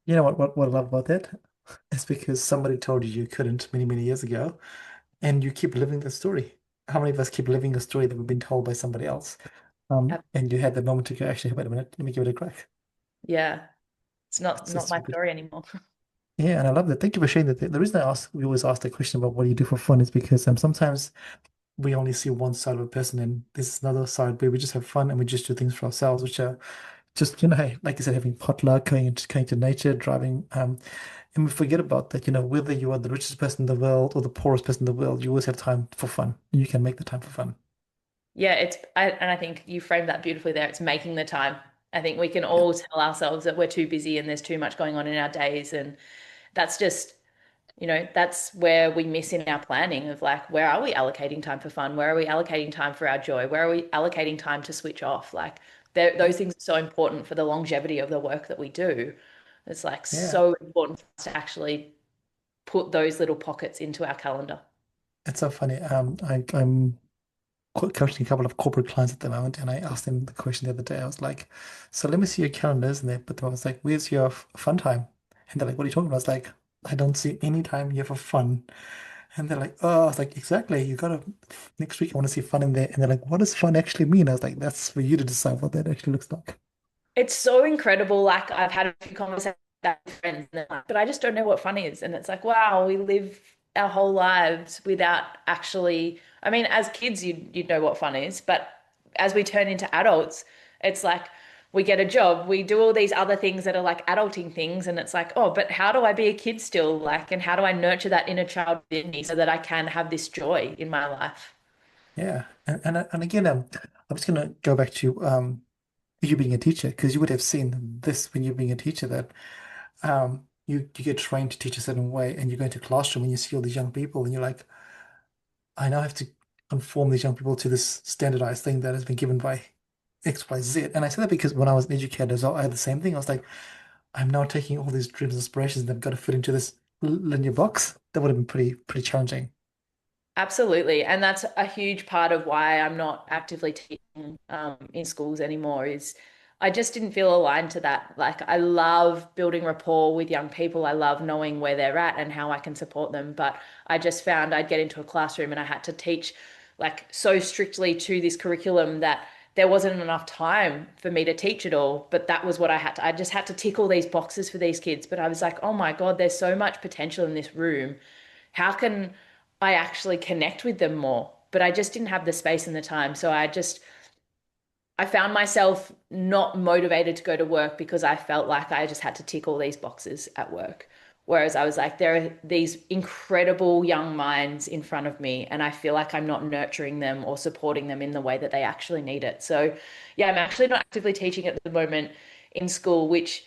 You know what I love about that? It's because somebody told you you couldn't many, many years ago, and you keep living the story. How many of us keep living a story that we've been told by somebody else? And you had the moment to go, actually, wait a minute, let me give it a crack. Yeah, it's not It's my super. story anymore. Yeah, and I love that. Thank you for sharing that. The reason we always ask the question about what do you do for fun is because sometimes we only see one side of a person, and there's another side where we just have fun and we just do things for ourselves, which are just, hey, like you said, having potluck, going to nature, driving, and we forget about that, whether you are the richest person in the world or the poorest person in the world, you always have time for fun. You can make the time for fun. Yeah, and I think you framed that beautifully there. It's making the time. I think we can Yeah, all tell ourselves that we're too busy and there's too much going on in our days. And that's just, that's where we miss in our planning of like, where are we allocating time for fun? Where are we allocating time for our joy? Where are we allocating time to switch off? Like, yeah, those things are so important for the longevity of the work that we do. It's like yeah. so important for us to actually put those little pockets into our calendar. It's so funny. I'm coaching a couple of corporate clients at the moment, and I asked them the question the other day. I was like, "So let me see your calendars," and they put them. I was like, "Where's your fun time?" And they're like, "What are you talking about?" I was like, "I don't see any time here for fun." And they're like, "Oh," I was like, "Exactly. You gotta next week. I want to see fun in there." And they're like, "What does fun actually mean?" I was like, "That's for you to decide what that actually looks like." It's so incredible. Like I've had a few conversations with friends, and they're like, but I just don't know what fun is. And it's like, wow, we live our whole lives without actually. I mean, as kids, you'd know what fun is, but as we turn into adults, it's like we get a job, we do all these other things that are like adulting things, and it's like, oh, but how do I be a kid still? Like, and how do I nurture that inner child within me so that I can have this joy in my life? Yeah, and again, I'm just gonna go back to you being a teacher because you would have seen this when you're being a teacher that you get trained to teach a certain way, and you go into a classroom and you see all these young people, and you're like, I now have to conform these young people to this standardized thing that has been given by X, Y, Z. And I say that because when I was an educator as well, I had the same thing. I was like, I'm now taking all these dreams and aspirations that I've got to fit into this linear box. That would have been pretty challenging. Absolutely. And that's a huge part of why I'm not actively teaching in schools anymore is I just didn't feel aligned to that. Like I love building rapport with young people. I love knowing where they're at and how I can support them. But I just found I'd get into a classroom and I had to teach like so strictly to this curriculum that there wasn't enough time for me to teach it all. But that was what I just had to tick all these boxes for these kids. But I was like, oh my God, there's so much potential in this room. How can I actually connect with them more? But I just didn't have the space and the time. So I found myself not motivated to go to work because I felt like I just had to tick all these boxes at work. Whereas I was like, there are these incredible young minds in front of me, and I feel like I'm not nurturing them or supporting them in the way that they actually need it. So, yeah, I'm actually not actively teaching at the moment in school, which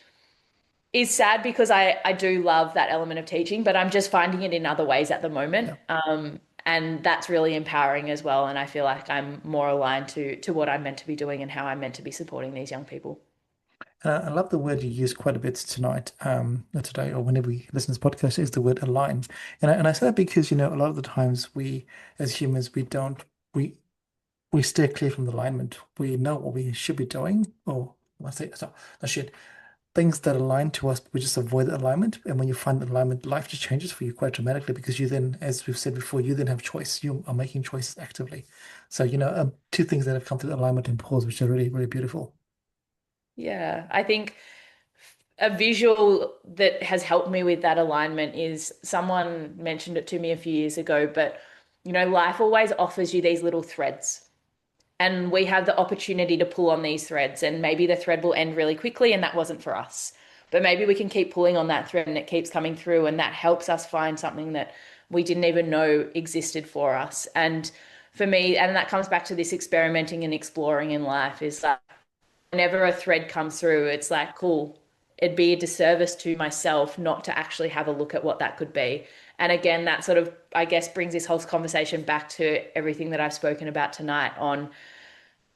is sad because I do love that element of teaching, but I'm just finding it in other ways at the moment. Yeah. And that's really empowering as well. And I feel like I'm more aligned to what I'm meant to be doing and how I'm meant to be supporting these young people. And I love the word you use quite a bit tonight, or today, or whenever we listen to this podcast, is the word align. And I say that because, a lot of the times we, as humans, we we steer clear from the alignment. We know what we should be doing, or I say, so, no shit. things that align to us, we just avoid the alignment. And when you find the alignment, life just changes for you quite dramatically because you then, as we've said before, you then have choice. You are making choices actively. So, two things that have come through alignment and pause, which are really, really beautiful. Yeah, I think a visual that has helped me with that alignment is someone mentioned it to me a few years ago, but life always offers you these little threads. And we have the opportunity to pull on these threads, and maybe the thread will end really quickly, and that wasn't for us. But maybe we can keep pulling on that thread and it keeps coming through, and that helps us find something that we didn't even know existed for us. And for me, and that comes back to this experimenting and exploring in life, is that whenever a thread comes through, it's like, cool, it'd be a disservice to myself not to actually have a look at what that could be. And again, that sort of, I guess, brings this whole conversation back to everything that I've spoken about tonight on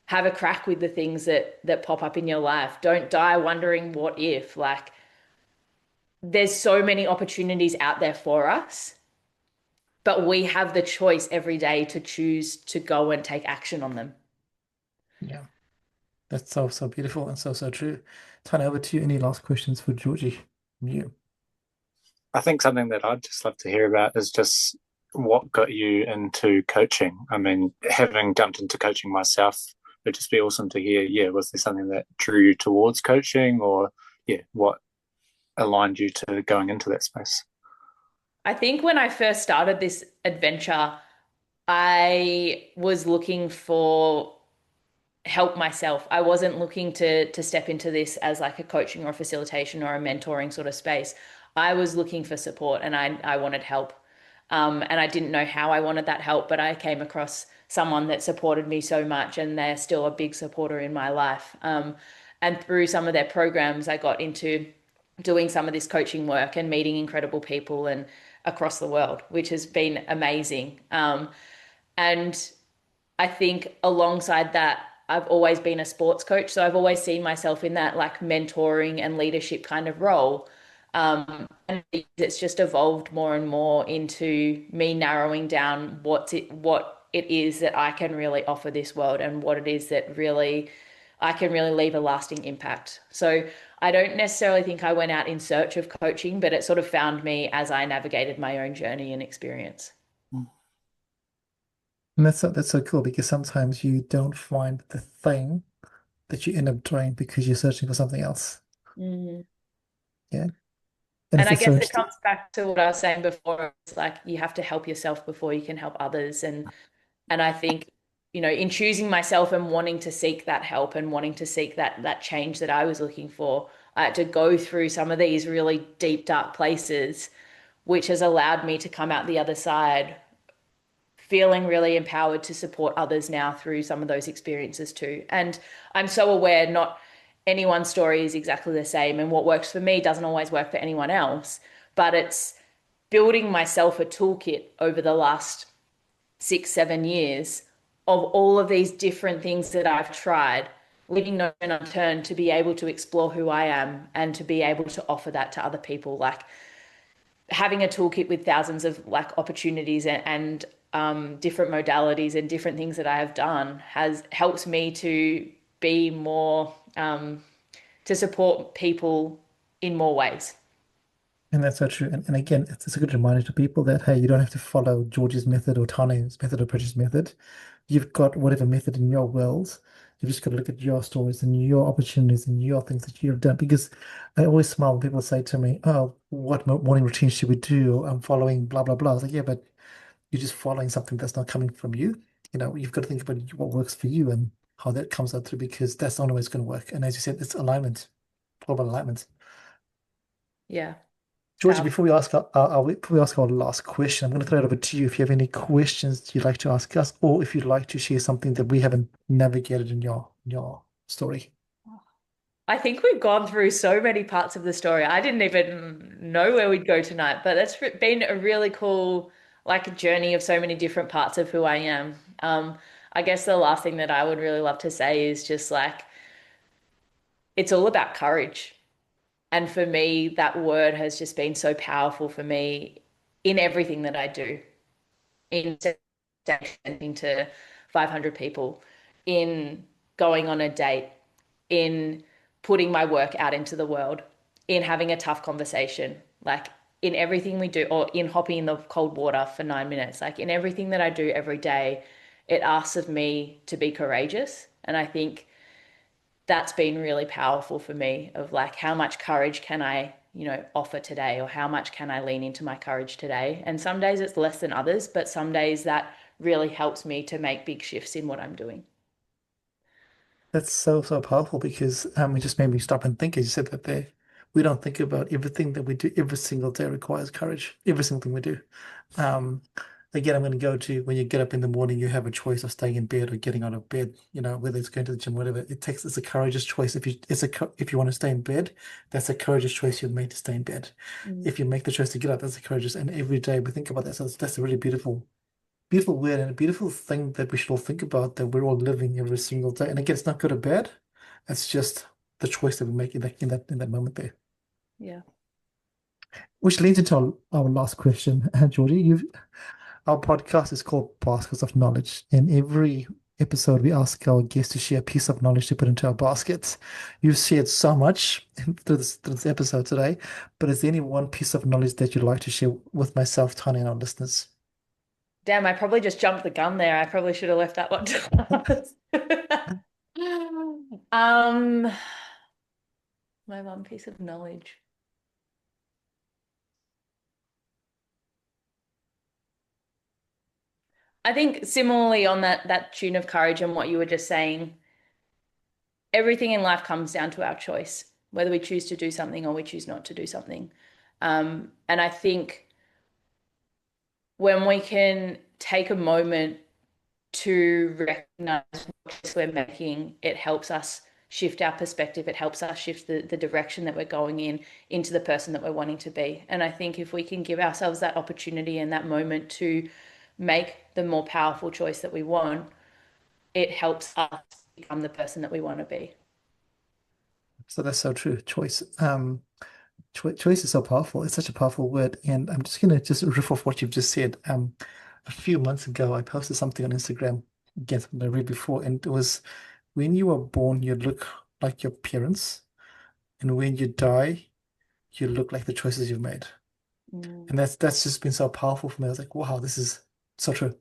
have a crack with the things that pop up in your life. Don't die wondering what if. Like there's so many opportunities out there for us, but we have the choice every day to choose to go and take action on them. Yeah, that's so, so beautiful and so, so true. Turn over to you. Any last questions for Georgie from you? I think something that I'd just love to hear about is just what got you into coaching. I mean, having jumped into coaching myself, it'd just be awesome to hear. Yeah, was there something that drew you towards coaching, or yeah, what aligned you to going into that space? I think when I first started this adventure, I was looking for help myself. I wasn't looking to step into this as like a coaching or a facilitation or a mentoring sort of space. I was looking for support and I wanted help. And I didn't know how I wanted that help, but I came across someone that supported me so much, and they're still a big supporter in my life. And through some of their programs, I got into doing some of this coaching work and meeting incredible people and across the world, which has been amazing. And I think alongside that, I've always been a sports coach. So I've always seen myself in that like mentoring and leadership kind of role. And it's just evolved more and more into me narrowing down what it is that I can really offer this world and what it is that really I can really leave a lasting impact. So I don't necessarily think I went out in search of coaching, but it sort of found me as I navigated my own journey and experience. And that's so cool because sometimes you don't find the thing that you end up doing because you're searching for something else. Mhm. Yeah. And And I it's so guess it interesting. comes back to what I was saying before. It's like you have to help yourself before you can help others. And I think, in choosing myself and wanting to seek that help and wanting to seek that change that I was looking for, I had to go through some of these really deep, dark places, which has allowed me to come out the other side feeling really empowered to support others now through some of those experiences too. And I'm so aware not anyone's story is exactly the same, and what works for me doesn't always work for anyone else. But it's building myself a toolkit over the last 6, 7 years of all of these different things that I've tried, leaving no stone unturned to be able to explore who I am and to be able to offer that to other people. Like having a toolkit with thousands of like opportunities and different modalities and different things that I have done has helped me to be more to support people in more ways. And that's so true. And again, it's a good reminder to people that, hey, you don't have to follow George's method or Tane's method or Bridget's method. You've got whatever method in your world. You've just got to look at your stories and your opportunities and your things that you've done. Because I always smile when people say to me, oh, what morning routine should we do? I'm following blah, blah, blah. I was like, yeah, but you're just following something that's not coming from you. You've got to think about what works for you and how that comes out through because that's the only way it's going to work. And as you said, it's alignment, all about alignment. Yeah, Georgie, powerful. before we ask our last question, I'm going to throw it over to you. If you have any questions you'd like to ask us, or if you'd like to share something that we haven't navigated in your story. I think we've gone through so many parts of the story. I didn't even know where we'd go tonight, but that's been a really cool, like, journey of so many different parts of who I am. I guess the last thing that I would really love to say is just like, it's all about courage. And for me, that word has just been so powerful for me in everything that I do, in presenting to 500 people, in going on a date, in putting my work out into the world, in having a tough conversation, like in everything we do, or in hopping in the cold water for 9 minutes, like in everything that I do every day, it asks of me to be courageous. And I think that's been really powerful for me of like, how much courage can I, offer today, or how much can I lean into my courage today? And some days it's less than others, but some days that really helps me to make big shifts in what I'm doing. That's so, so powerful because it just made me stop and think as you said that there. We don't think about everything that we do every single day requires courage. Every single thing we do. Um, again, I'm going to go to when you get up in the morning, you have a choice of staying in bed or getting out of bed, whether it's going to the gym, whatever. It's a courageous choice. If you want to stay in bed, that's a courageous choice you've made to stay in bed. Mm. If you make the choice to get up, that's a courageous. And every day we think about that. So that's a really beautiful word and a beautiful thing that we should all think about that we're all living every single day. And again, it's not good or bad. It's just the choice that we make in that moment there. Yeah. Which leads into our last question, Georgie. Our podcast is called Baskets of Knowledge. In every episode, we ask our guests to share a piece of knowledge to put into our baskets. You've shared so much through this episode today, but is there any one piece of knowledge that you'd like to share with myself, Tanya, and our listeners? Damn, I probably just jumped the gun there. I probably should have left that one to last. Um, my one piece of knowledge. I think similarly on that tune of courage and what you were just saying, everything in life comes down to our choice, whether we choose to do something or we choose not to do something. And I think when we can take a moment to recognize what choice we're making, it helps us shift our perspective. It helps us shift the direction that we're going into the person that we're wanting to be. And I think if we can give ourselves that opportunity and that moment to make the more powerful choice that we want, it helps us become the person that we want to be. So that's so true. Choice. Choice is so powerful. It's such a powerful word. And I'm just gonna just riff off what you've just said. A few months ago, I posted something on Instagram, again, something I read before, and it was when you were born, you look like your parents, and when you die, you look like the choices you've made. Mm, And that's just been so powerful for me. I was like, wow, this is so true.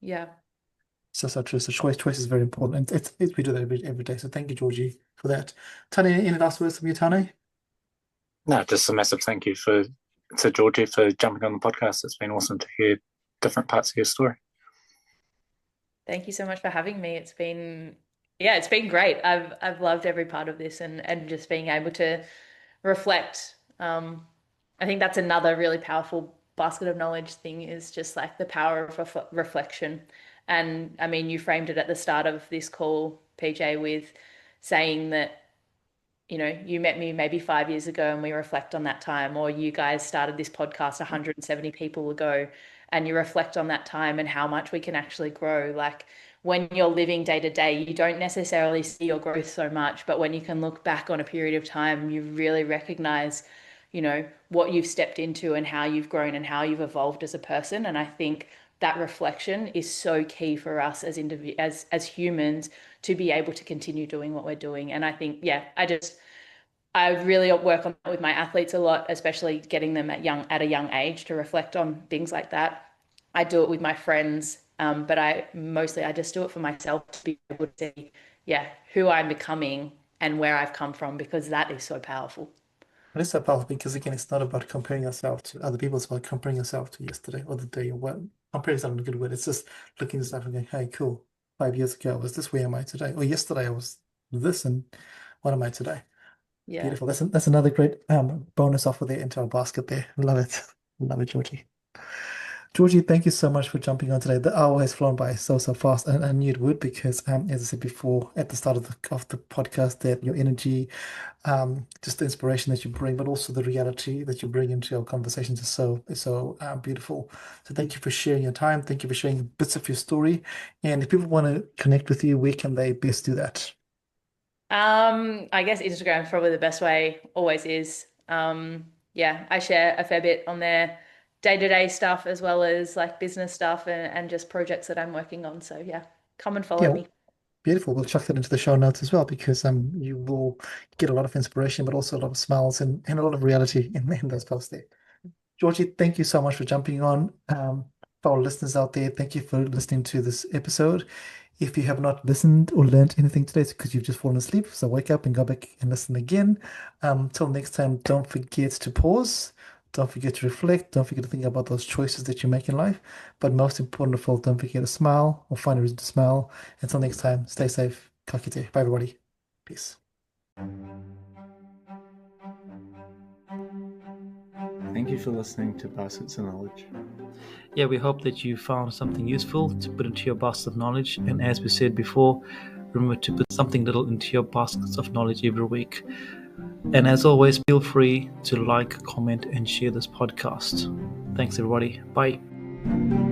yeah. So so true. So choice is very important. And we do that every day. So thank you, Georgie, for that. Tony, any last words from you, Tony? No, just a massive thank you to Georgie for jumping on the podcast. It's been awesome to hear different parts of your story. Thank you so much for having me. Yeah, it's been great. I've loved every part of this and just being able to reflect. I think that's another really powerful basket of knowledge thing is just like the power of reflection. And I mean, you framed it at the start of this call, PJ, with saying that you met me maybe 5 years ago and we reflect on that time, or you guys started this podcast 170 people ago and you reflect on that time and how much we can actually grow. Like when you're living day to day, you don't necessarily see your growth so much, but when you can look back on a period of time, you really recognize, what you've stepped into and how you've grown and how you've evolved as a person. And I think that reflection is so key for us as humans to be able to continue doing what we're doing. And I think, yeah, I really work on that with my athletes a lot, especially getting them at a young age to reflect on things like that. I do it with my friends, but I just do it for myself to be able to see, yeah, who I'm becoming and where I've come from, because that is so powerful. And it's so powerful because again, it's not about comparing yourself to other people. It's about comparing yourself to yesterday or the day or what. Comparing yourself in a good way. It's just looking at stuff and going, "Hey, cool. 5 years ago I was this. Where am I today? Or yesterday I was this, and what am I today?" Yeah. Beautiful. That's another great bonus offer there into our basket there. Love it. Love it, Georgie. Georgie, thank you so much for jumping on today. The hour has flown by so so fast, and I knew it would because, as I said before at the start of the podcast, that your energy, just the inspiration that you bring, but also the reality that you bring into our conversations is so beautiful. So thank you for sharing your time. Thank you for sharing bits of your story. And if people want to connect with you, where can they best do that? I guess Instagram's probably the best way, always is. Yeah, I share a fair bit on there, day-to-day stuff as well as like business stuff and just projects that I'm working on. So yeah, come and follow Yeah, me. Beautiful. We'll chuck that into the show notes as well because you will get a lot of inspiration, but also a lot of smiles and a lot of reality in those posts there. Georgie, thank you so much for jumping on. For our listeners out there, thank you for listening to this episode. If you have not listened or learned anything today, it's because you've just fallen asleep. So wake up and go back and listen again. Till next time, don't forget to pause. Don't forget to reflect. Don't forget to think about those choices that you make in life. But most important of all, don't forget to smile or find a reason to smile. Until next time, stay safe. Ka kite. Bye, everybody. Peace. Thank you for listening to Baskets of Knowledge. Yeah, we hope that you found something useful to put into your basket of knowledge. And as we said before, remember to put something little into your baskets of knowledge every week. And as always, feel free to like, comment, and share this podcast. Thanks, everybody. Bye.